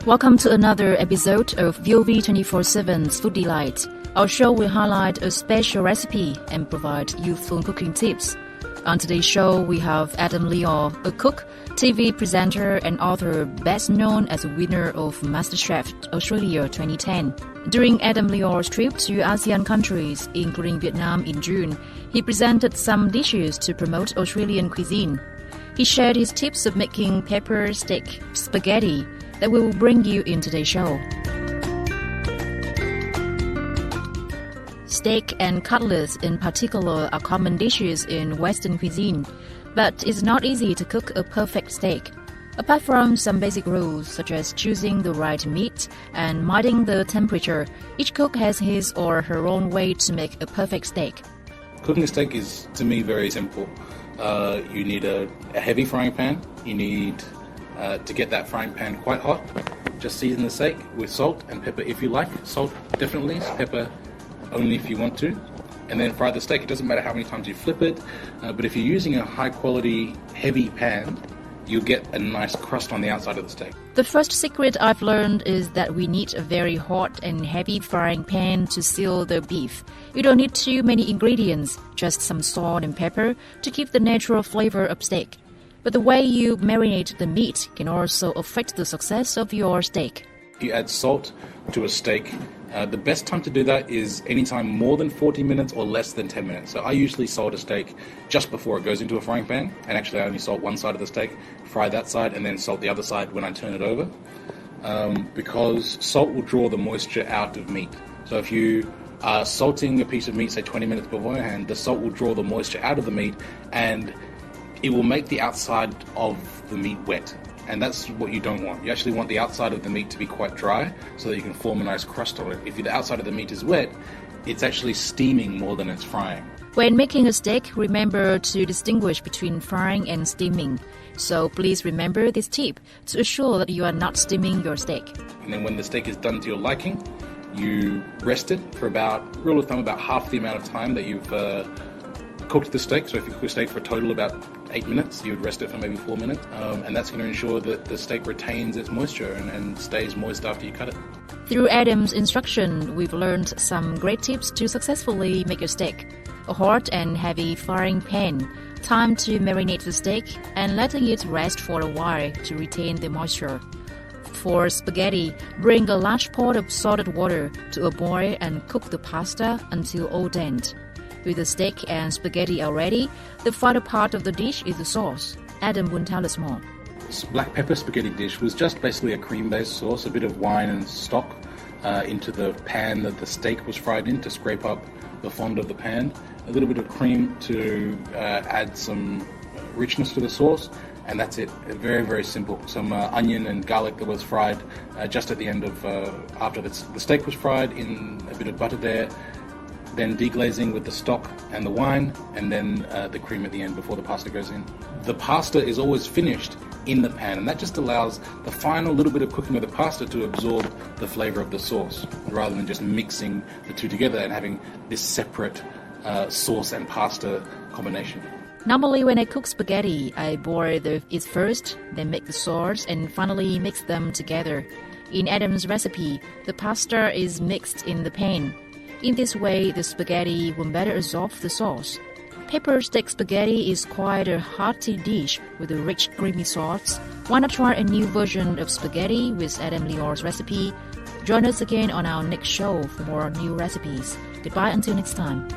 Welcome to another episode of VOV 24/7's Food Delight. Our show will highlight a special recipe and provide youthful cooking tips. On today's show, we have Adam Liaw, a cook, TV presenter and author best known as a winner of MasterChef Australia 2010. During Adam Liaw's trip to ASEAN countries, including Vietnam in June, he presented some dishes to promote Australian cuisine. He shared his tips of making pepper steak spaghetti that we will bring you in today's show. Steak and cutlets in particular are common dishes in Western cuisine, but it's not easy to cook a perfect steak. Apart from some basic rules such as choosing the right meat and minding the temperature, each cook has his or her own way to make a perfect steak. Cooking a steak is, to me, very simple. You need a heavy frying pan. You need to get that frying pan quite hot. Just season the steak with salt and pepper if you like. Salt definitely, pepper only if you want to. And then fry the steak. It doesn't matter how many times you flip it, but if you're using a high quality heavy pan, you'll get a nice crust on the outside of the steak. The first secret I've learned is that we need a very hot and heavy frying pan to seal the beef. You don't need too many ingredients, just some salt and pepper to keep the natural flavor of steak. But the way you marinate the meat can also affect the success of your steak. If you add salt to a steak, the best time to do that is anytime more than 40 minutes or less than 10 minutes. So I usually salt a steak just before it goes into a frying pan, and actually I only salt one side of the steak, fry that side, and then salt the other side when I turn it over, because salt will draw the moisture out of meat. So if you are salting a piece of meat, say 20 minutes beforehand, the salt will draw the moisture out of the meat, and it will make the outside of the meat wet. And that's what you don't want. You actually want the outside of the meat to be quite dry so that you can form a nice crust on it. If the outside of the meat is wet, it's actually steaming more than it's frying. When making a steak, remember to distinguish between frying and steaming. So please remember this tip to assure that you are not steaming your steak. And then when the steak is done to your liking, you rest it for rule of thumb, about half the amount of time that you've cooked the steak. So if you cook a steak for a total about 8 minutes, you would rest it for maybe 4 minutes, and that's going to ensure that the steak retains its moisture and stays moist after you cut it. Through Adam's instruction, we've learned some great tips to successfully make a steak. A hot and heavy frying pan, time to marinate the steak, and letting it rest for a while to retain the moisture. For spaghetti, bring a large pot of salted water to a boil and cook the pasta until al dente. With the steak and spaghetti already, the final part of the dish is the sauce. Adam will tell us more. This black pepper spaghetti dish was just basically a cream-based sauce, a bit of wine and stock into the pan that the steak was fried in to scrape up the fond of the pan, a little bit of cream to add some richness to the sauce, and that's it. Very, very simple. Some onion and garlic that was fried just at the end of, after the steak was fried, in a bit of butter there, then deglazing with the stock and the wine, and then the cream at the end before the pasta goes in. The pasta is always finished in the pan, and that just allows the final little bit of cooking of the pasta to absorb the flavor of the sauce, rather than just mixing the two together and having this separate sauce and pasta combination. Normally when I cook spaghetti, I boil it first, then make the sauce, and finally mix them together. In Adam's recipe, the pasta is mixed in the pan. In this way, the spaghetti will better absorb the sauce. Pepper steak spaghetti is quite a hearty dish with a rich, creamy sauce. Why not try a new version of spaghetti with Adam Liaw's recipe? Join us again on our next show for more new recipes. Goodbye until next time.